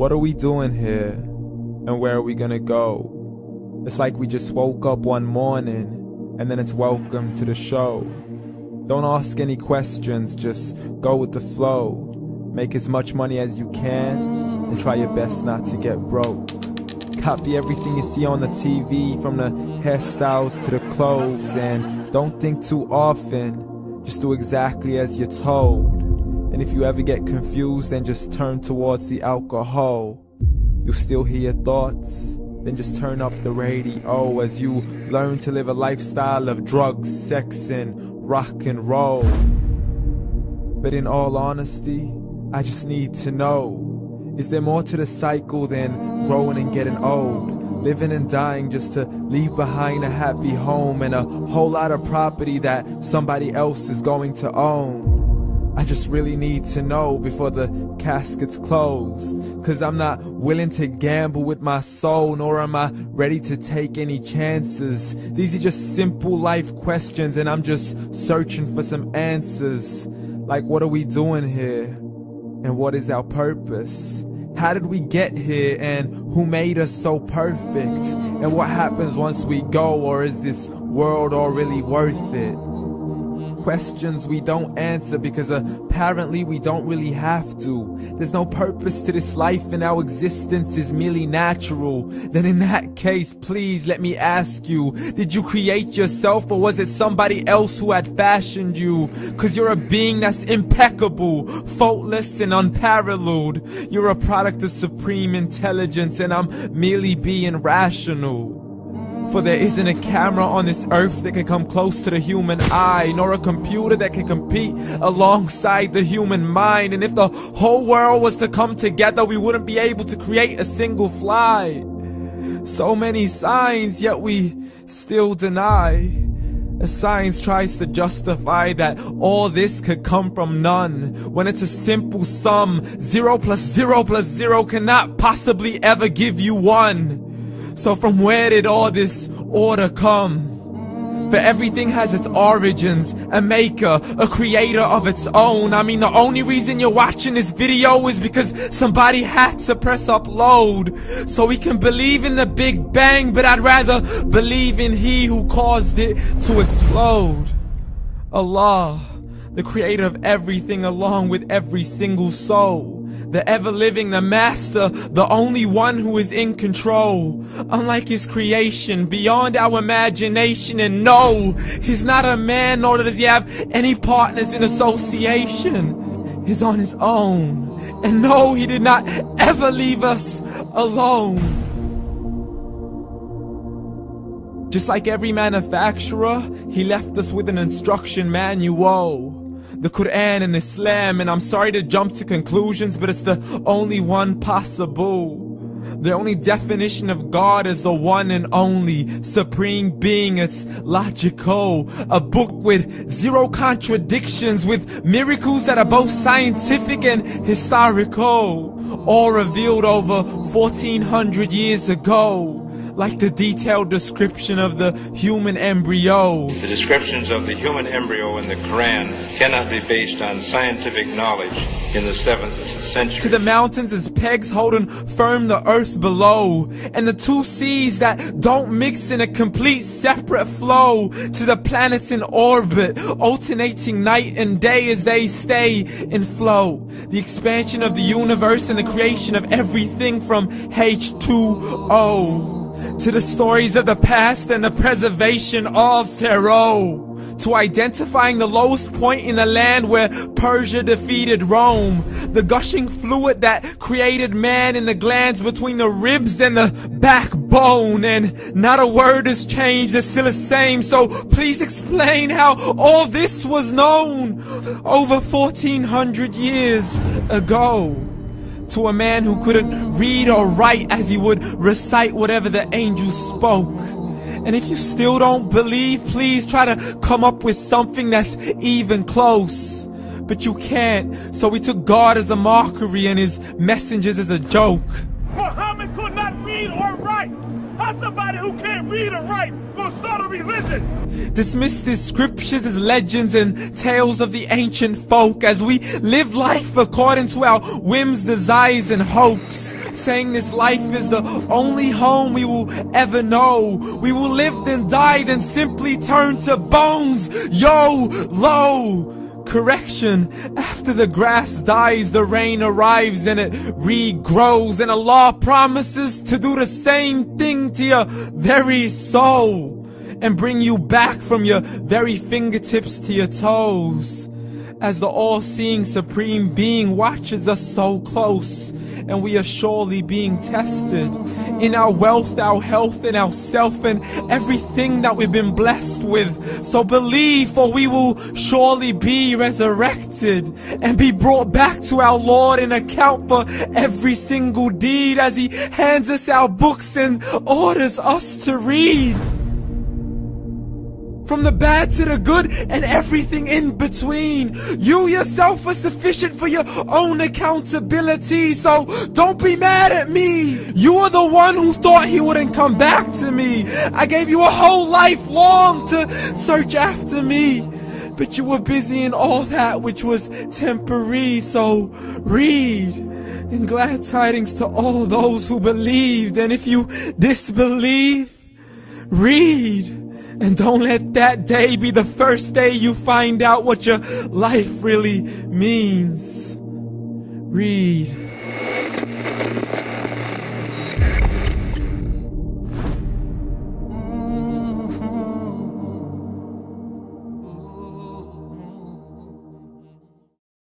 What are we doing here? And where are we gonna go? It's like we just woke up one morning and then it's welcome to the show. Don't ask any questions, just go with the flow. Make as much money as you can and try your best not to get broke. Copy everything you see on the TV, from the hairstyles to the clothes, and don't think too often, just do exactly as you're told. And if you ever get confused, then just turn towards the alcohol. You'll still hear your thoughts, then just turn up the radio as you learn to live a lifestyle of drugs, sex, and rock and roll. But in all honesty, I just need to know, is there more to the cycle than growing and getting old? Living and dying just to leave behind a happy home and a whole lot of property that somebody else is going to own. I just really need to know before the casket's closed, 'cause I'm not willing to gamble with my soul, nor am I ready to take any chances. These are just simple life questions and I'm just searching for some answers. Like, what are we doing here? And what is our purpose? How did we get here, and who made us so perfect? And what happens once we go, or is this world all really worth it? Questions we don't answer because apparently we don't really have to. There's no purpose to this life and our existence is merely natural. Then in that case, please let me ask you, did you create yourself, or was it somebody else who had fashioned you? 'Cause you're a being that's impeccable, faultless and unparalleled. You're a product of supreme intelligence and I'm merely being rational. For there isn't a camera on this earth that can come close to the human eye, nor a computer that can compete alongside the human mind. And if the whole world was to come together, we wouldn't be able to create a single fly. So many signs, yet we still deny. As science tries to justify that all this could come from none, when it's a simple sum. 0 plus 0 plus 0 cannot possibly ever give you 1. So from where did all this order come? For everything has its origins, a maker, a creator of its own. I mean, the only reason you're watching this video is because somebody had to press upload. So we can believe in the Big Bang, but I'd rather believe in He who caused it to explode. Allah, the creator of everything along with every single soul. The ever-living, the master, the only one who is in control. Unlike his creation, beyond our imagination. And no, he's not a man, nor does he have any partners in association. He's on his own. And no, he did not ever leave us alone. Just like every manufacturer, he left us with an instruction manual. The Quran and Islam, and I'm sorry to jump to conclusions, but it's the only one possible. The only definition of God is the one and only supreme being. It's logical, a book with 0 contradictions, with miracles that are both scientific and historical, all revealed over 1400 years ago. Like the detailed description of the human embryo. The descriptions of the human embryo in the Quran cannot be based on scientific knowledge in the 7th century. To the mountains as pegs holding firm the earth below, and the 2 seas that don't mix in a complete separate flow. To the planets in orbit, alternating night and day as they stay in flow. The expansion of the universe and the creation of everything from H2O. To the stories of the past and the preservation of Pharaoh. To identifying the lowest point in the land where Persia defeated Rome. The gushing fluid that created man in the glands between the ribs and the backbone. And not a word has changed, it's still the same. So please explain how all this was known over 1400 years ago. To a man who couldn't read or write, as he would recite whatever the angels spoke. And if you still don't believe, please try to come up with something that's even close. But you can't, so we took God as a mockery and his messengers as a joke. Muhammad could not read or write. How's somebody who can't read or write gonna start a religion? Dismissed his scriptures as legends and tales of the ancient folk, as we live life according to our whims, desires, and hopes. saying this life is the only home we will ever know. We will live then die, then simply turn to bones. YOLO! Correction, after the grass dies, the rain arrives and it regrows, and Allah promises to do the same thing to your very soul and bring you back from your very fingertips to your toes, as the all-seeing supreme being watches us so close, and we are surely being tested in our wealth, our health, and our self, and everything that we've been blessed with. So believe, for we will surely be resurrected and be brought back to our Lord and account for every single deed, as He hands us our books and orders us to read. From the bad to the good and everything in between. You yourself are sufficient for your own accountability, so don't be mad at me. You are the one who thought He wouldn't come back to me. I gave you a whole life long to search after me, but you were busy in all that which was temporary. So read, and glad tidings to all those who believed. And if you disbelieve, read. And don't let that day be the first day you find out what your life really means. Read.